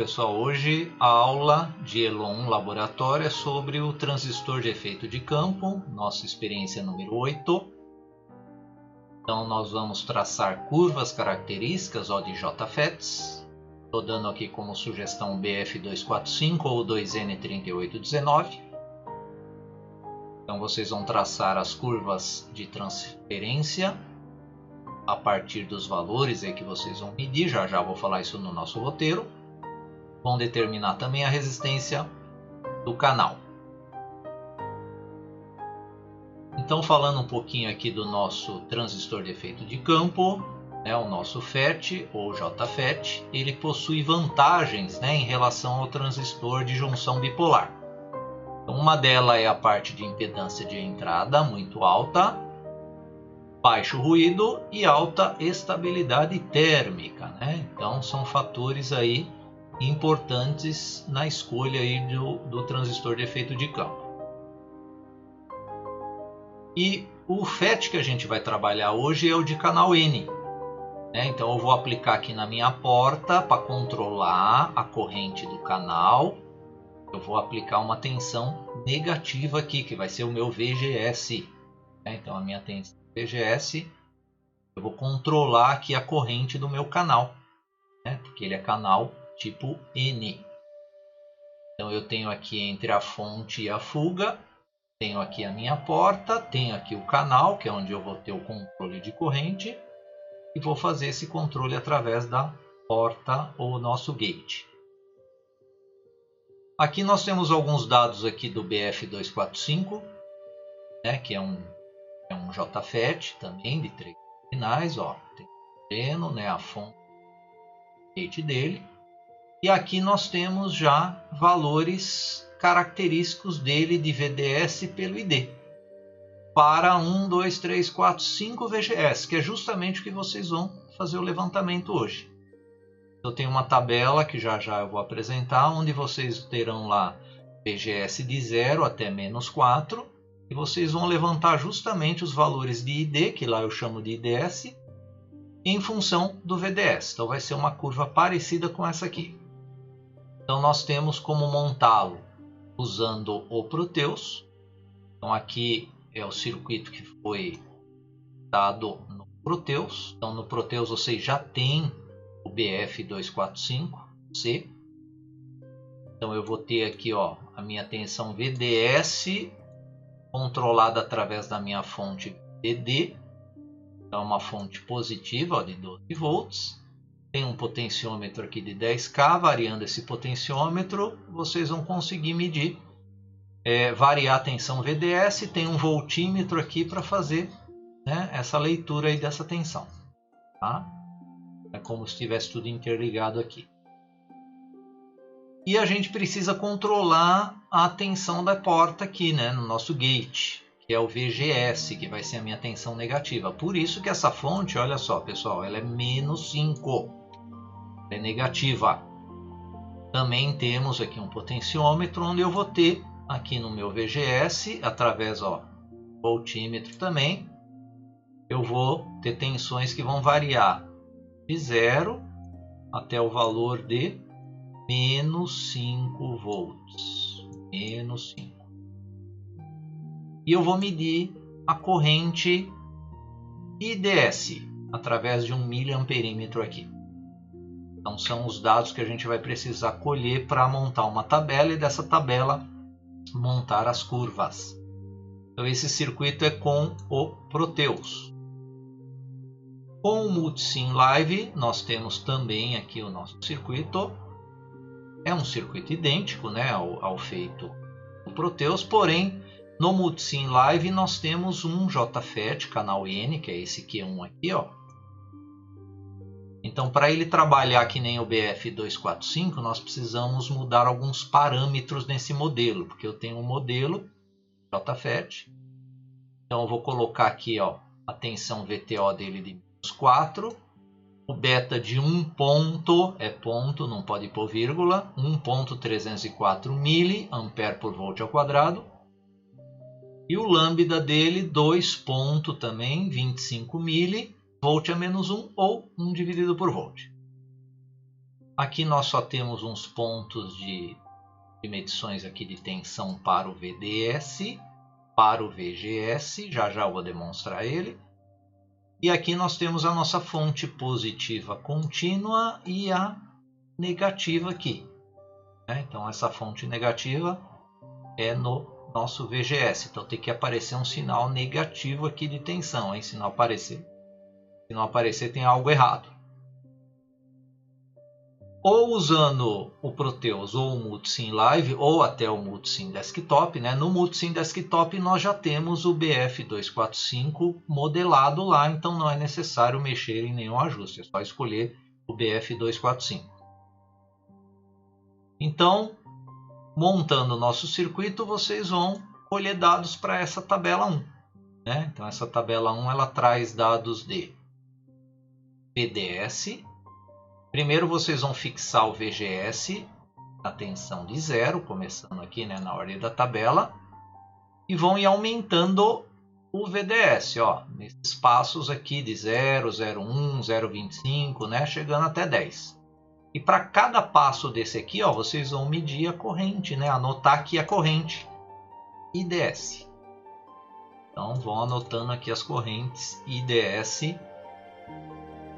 pessoal, hoje a aula de Elon Laboratório é sobre o transistor de efeito de campo, nossa experiência número 8. Então nós vamos traçar curvas características de JFETs. Estou dando aqui como sugestão BF245 ou 2N3819. Então vocês vão traçar as curvas de transferência a partir dos valores aí que vocês vão medir, já vou falar isso no nosso roteiro. Vão determinar também a resistência do canal. Então, falando um pouquinho aqui do nosso transistor de efeito de campo, o nosso FET ou JFET, ele possui vantagens em relação ao transistor de junção bipolar. Então, uma delas é a parte de impedância de entrada muito alta, baixo ruído e alta estabilidade térmica. Então, são fatores aí importantes na escolha aí do transistor de efeito de campo. E o FET que a gente vai trabalhar hoje é o de canal N. Então eu vou aplicar aqui na minha porta para controlar a corrente do canal. Eu vou aplicar uma tensão negativa aqui, que vai ser o meu VGS. Então a minha tensão VGS, eu vou controlar aqui a corrente do meu canal, porque ele é canal tipo N. Então eu tenho aqui entre a fonte e a fuga, tenho aqui a minha porta, tenho aqui o canal, que é onde eu vou ter o controle de corrente, e vou fazer esse controle através da porta ou nosso gate. Aqui nós temos alguns dados aqui do BF245, que é um JFET também de 3 terminais, tem o dreno, a fonte gate dele. E aqui nós temos já valores característicos dele de VDS pelo ID. Para 1, 2, 3, 4, 5 VGS, que é justamente o que vocês vão fazer o levantamento hoje. Eu tenho uma tabela que já eu vou apresentar, onde vocês terão lá VGS de 0 até -4. E vocês vão levantar justamente os valores de ID, que lá eu chamo de IDS, em função do VDS. Então vai ser uma curva parecida com essa aqui. Então nós temos como montá-lo usando o Proteus. Então aqui é o circuito que foi dado no Proteus. Então no Proteus você já tem o BF245C. Então eu vou ter aqui a minha tensão VDS controlada através da minha fonte VD. Então uma fonte positiva de 12 volts. Tem um potenciômetro aqui de 10K, variando esse potenciômetro, vocês vão conseguir medir, variar a tensão VDS, tem um voltímetro aqui para fazer essa leitura aí dessa tensão. É como se estivesse tudo interligado aqui. E a gente precisa controlar a tensão da porta aqui, no nosso gate, que é o VGS, que vai ser a minha tensão negativa. Por isso que essa fonte, olha só pessoal, ela é -5. É negativa. Também temos aqui um potenciômetro onde eu vou ter aqui no meu VGS, através do voltímetro também, eu vou ter tensões que vão variar de 0 até o valor de -5 volts. -5. E eu vou medir a corrente IDS através de um miliamperímetro aqui. Então são os dados que a gente vai precisar colher para montar uma tabela e dessa tabela montar as curvas. Então esse circuito é com o Proteus. Com o Multisim Live nós temos também aqui o nosso circuito. É um circuito idêntico ao feito do Proteus, porém no Multisim Live nós temos um JFET canal N, que é esse Q1 aqui, Então, para ele trabalhar que nem o BF245, nós precisamos mudar alguns parâmetros nesse modelo, porque eu tenho um modelo JFET. Então, eu vou colocar aqui a tensão VTO dele de -4, o beta de 1 ponto, é ponto, não pode pôr vírgula, 1.304 mA por volt ao quadrado. E o lambda dele, 2 ponto também, 25 mA. Volt a -1 ou 1 dividido por volt. Aqui nós só temos uns pontos de medições aqui de tensão para o VDS, para o VGS, já já eu vou demonstrar ele. E aqui nós temos a nossa fonte positiva contínua e a negativa aqui. Então essa fonte negativa é no nosso VGS, então tem que aparecer um sinal negativo aqui de tensão, hein? Se não aparecer tem algo errado. Ou usando o Proteus ou o Multisim Live ou até o Multisim Desktop, né? No Multisim Desktop nós já temos o BF245 modelado lá, então não é necessário mexer em nenhum ajuste, é só escolher o BF245. Então, montando o nosso circuito, vocês vão colher dados para essa tabela 1. Né? Então, essa tabela 1 ela traz dados de VDS. Primeiro, vocês vão fixar o VGS na tensão de 0, começando aqui, né, na ordem da tabela. E vão ir aumentando o VDS, ó, nesses passos aqui de 0, 0,1, 0,25, né, chegando até 10. E para cada passo desse aqui, ó, vocês vão medir a corrente, né, anotar aqui a corrente IDS. Então, vão anotando aqui as correntes IDS,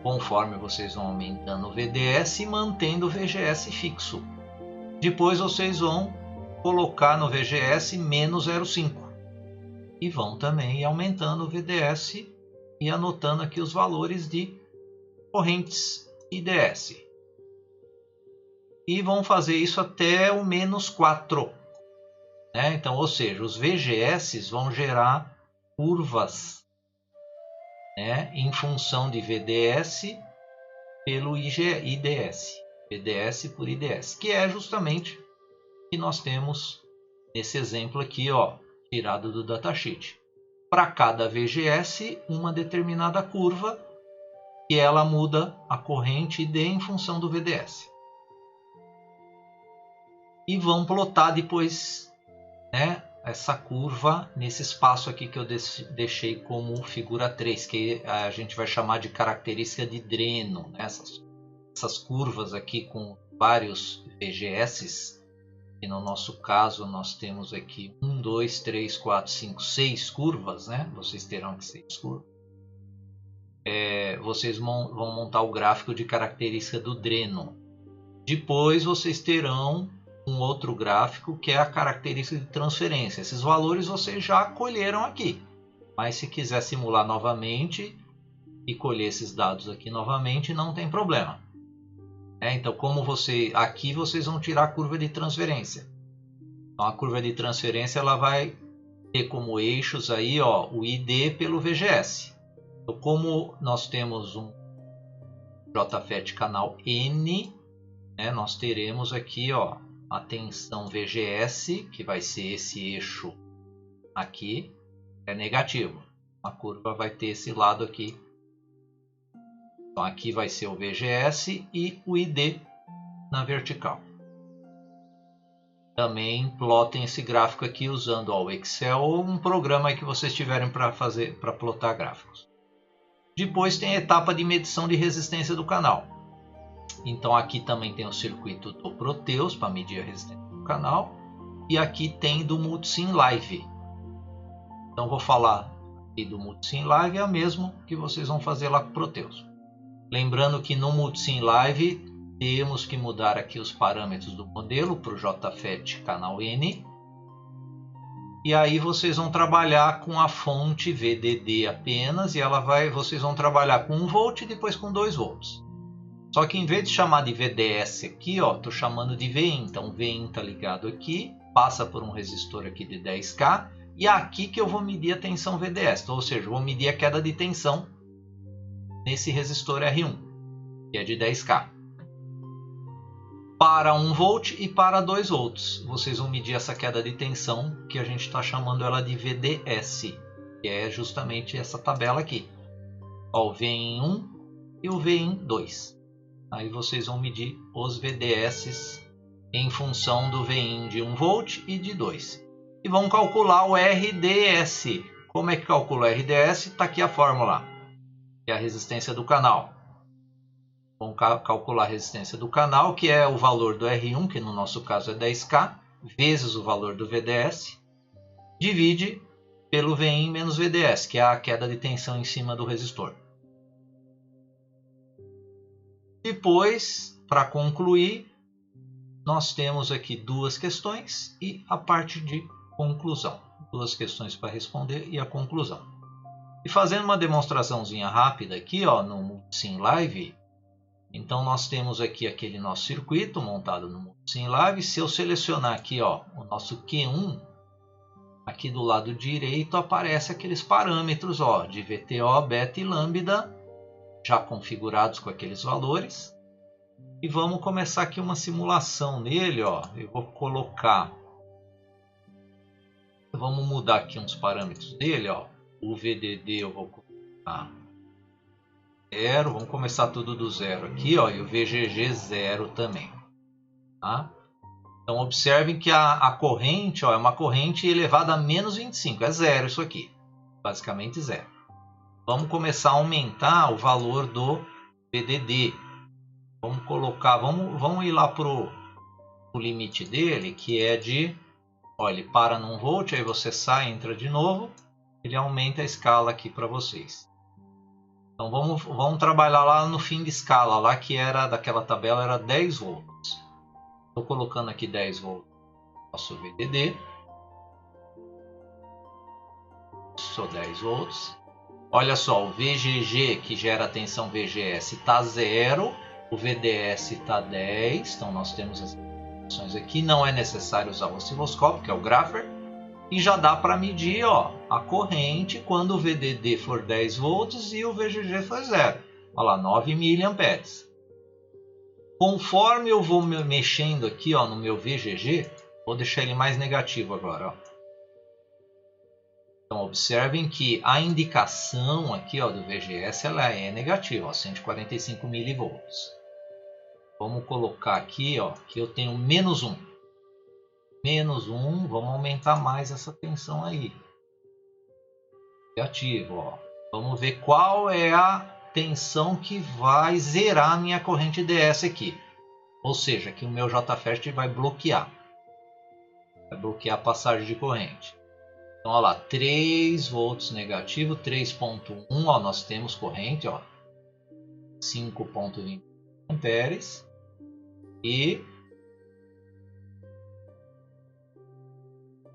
conforme vocês vão aumentando o VDS e mantendo o VGS fixo. Depois vocês vão colocar no VGS menos 0,5. E vão também aumentando o VDS e anotando aqui os valores de correntes IDS. E vão fazer isso até o menos 4. Né? Então, ou seja, os VGS vão gerar curvas, né, em função de VDS pelo IDS. VDS por IDS, que é justamente o que nós temos nesse exemplo aqui, ó, tirado do datasheet. Para cada VGS, uma determinada curva, e ela muda a corrente ID em função do VDS. E vão plotar depois, né, essa curva nesse espaço aqui que eu deixei como figura 3, que a gente vai chamar de característica de dreno. Né? Essas curvas aqui com vários VGS, e no nosso caso nós temos aqui 1, 2, 3, 4, 5, 6 curvas, né? Vocês terão aqui 6 curvas. Vocês vão montar o gráfico de característica do dreno. Depois vocês terão um outro gráfico que é a característica de transferência. Esses valores vocês já colheram aqui, mas se quiser simular novamente e colher esses dados aqui novamente, não tem problema. Então, como aqui vocês vão tirar a curva de transferência. Então, a curva de transferência ela vai ter como eixos aí, ó, o ID pelo VGS. Então, como nós temos um JFET canal N, né, nós teremos aqui, ó, a tensão VGS, que vai ser esse eixo aqui, é negativo. A curva vai ter esse lado aqui. Então aqui vai ser o VGS e o ID na vertical. Também plotem esse gráfico aqui usando ó, o Excel ou um programa aí que vocês tiverem para plotar gráficos. Depois tem a etapa de medição de resistência do canal. Então aqui também tem o circuito do Proteus para medir a resistência do canal. E aqui tem do Multisim Live. Então vou falar aqui do Multisim Live, é o mesmo que vocês vão fazer lá com o Proteus. Lembrando que no Multisim Live temos que mudar aqui os parâmetros do modelo para o JFET canal N. E aí vocês vão trabalhar com a fonte VDD apenas e vocês vão trabalhar com 1 volt e depois com 2 volts. Só que em vez de chamar de VDS aqui, ó, estou chamando de VIN. Então, VIN está ligado aqui, passa por um resistor aqui de 10K. E é aqui que eu vou medir a tensão VDS. Então, ou seja, eu vou medir a queda de tensão nesse resistor R1, que é de 10K. Para 1 volt e para 2 volts. Vocês vão medir essa queda de tensão, que a gente está chamando ela de VDS. Que é justamente essa tabela aqui. Ó, o VIN1 e o VIN2. Aí vocês vão medir os VDS em função do VIN de 1 volt e de 2. E vão calcular o RDS. Como é que calcula o RDS? Está aqui a fórmula, que é a resistência do canal. Vamos calcular a resistência do canal, que é o valor do R1, que no nosso caso é 10K, vezes o valor do VDS, divide pelo Vin menos VDS, que é a queda de tensão em cima do resistor. Depois, para concluir, nós temos aqui duas questões e a parte de conclusão. Duas questões para responder e a conclusão. E fazendo uma demonstraçãozinha rápida aqui, ó, no Multisim Live. Então nós temos aqui aquele nosso circuito montado no Multisim Live. Se eu selecionar aqui, ó, o nosso Q1, aqui do lado direito aparece aqueles parâmetros, ó, de VTO, beta e lambda, já configurados com aqueles valores. E vamos começar aqui uma simulação nele, ó. Eu vou colocar, vamos mudar aqui uns parâmetros dele, ó. O VDD eu vou colocar 0, vamos começar tudo do zero aqui, ó, e o VGG 0 também, tá? Então observem que a corrente, ó, é uma corrente elevada a menos 25, é zero isso aqui, basicamente zero. Vamos começar a aumentar o valor do VDD. Vamos colocar, vamos ir lá pro limite dele, que é de, ó, ele para num volt, aí você sai, entra de novo, ele aumenta a escala aqui para vocês. Então vamos trabalhar lá no fim de escala, lá que era daquela tabela era 10 volts. Estou colocando aqui 10 volts no nosso VDD. Só 10 volts. Olha só, o VGG, que gera a tensão VGS, está 0. O VDS está 10. Então nós temos as informações aqui. Não é necessário usar o osciloscópio, que é o grapher. E já dá para medir, ó, a corrente quando o VDD for 10 volts e o VGG for 0. Olha lá, 9 mA. Conforme eu vou mexendo aqui, ó, no meu VGG, vou deixar ele mais negativo agora, ó. Então observem que a indicação aqui, ó, do VGS ela é negativa, ó, 145 mV. Vamos colocar aqui, ó, que eu tenho menos 1. Menos 1, vamos aumentar mais essa tensão aí. Negativo, ó. Vamos ver qual é a tensão que vai zerar a minha corrente DS aqui. Ou seja, que o meu JFET vai bloquear. Vai bloquear a passagem de corrente. Então, olha lá, 3 volts negativo, 3.1, ó, nós temos corrente, ó, 5.20 amperes. E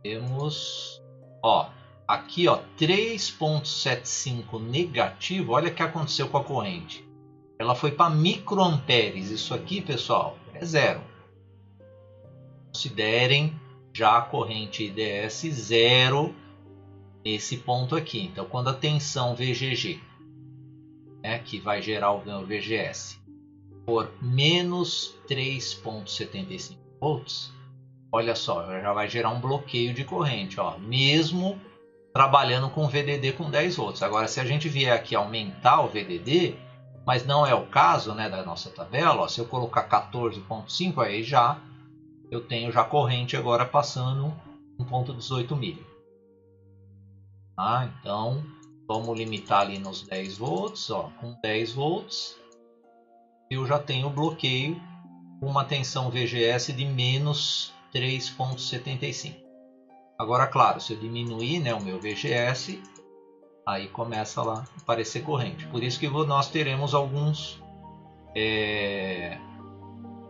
temos, ó, aqui, ó, 3.75 negativo. Olha o que aconteceu com a corrente. Ela foi para microamperes. Isso aqui, pessoal, é zero. Considerem já a corrente IDS zero nesse ponto aqui. Então, quando a tensão VGG, né, que vai gerar o VGS, for menos 3.75 volts, olha só, já vai gerar um bloqueio de corrente, ó, mesmo trabalhando com VDD com 10 volts. Agora, se a gente vier aqui aumentar o VDD, mas não é o caso, né, da nossa tabela, ó, se eu colocar 14.5, aí já eu tenho já corrente agora passando 1.18 mA. Tá? Então, vamos limitar ali nos 10 volts, ó, com 10 volts, eu já tenho bloqueio com uma tensão VGS de menos 3.75. Agora, claro, se eu diminuir, né, o meu VGS, aí começa lá a aparecer corrente. Por isso que nós teremos alguns,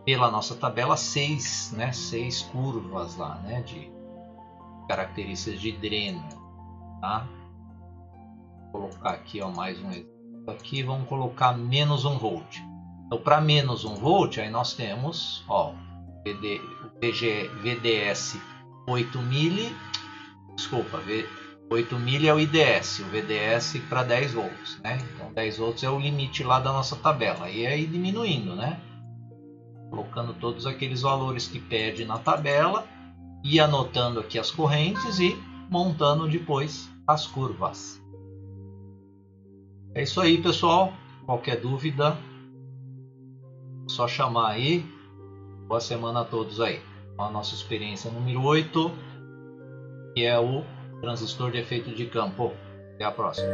pela nossa tabela, 6 curvas lá, né, de características de dreno. Tá? Vou colocar aqui, ó, mais um exemplo. Aqui vamos colocar menos 1 volt. Então, para menos 1 volt, aí nós temos, ó, VDS 8 mili, desculpa, 8 mili é o IDS, o VDS para 10 volts, né? Então 10 volts é o limite lá da nossa tabela, e aí diminuindo, né? Colocando todos aqueles valores que pede na tabela e anotando aqui as correntes e montando depois as curvas. É isso aí, pessoal. Qualquer dúvida, só chamar aí. Boa semana a todos aí. A nossa experiência número 8, que é o transistor de efeito de campo. Até a próxima.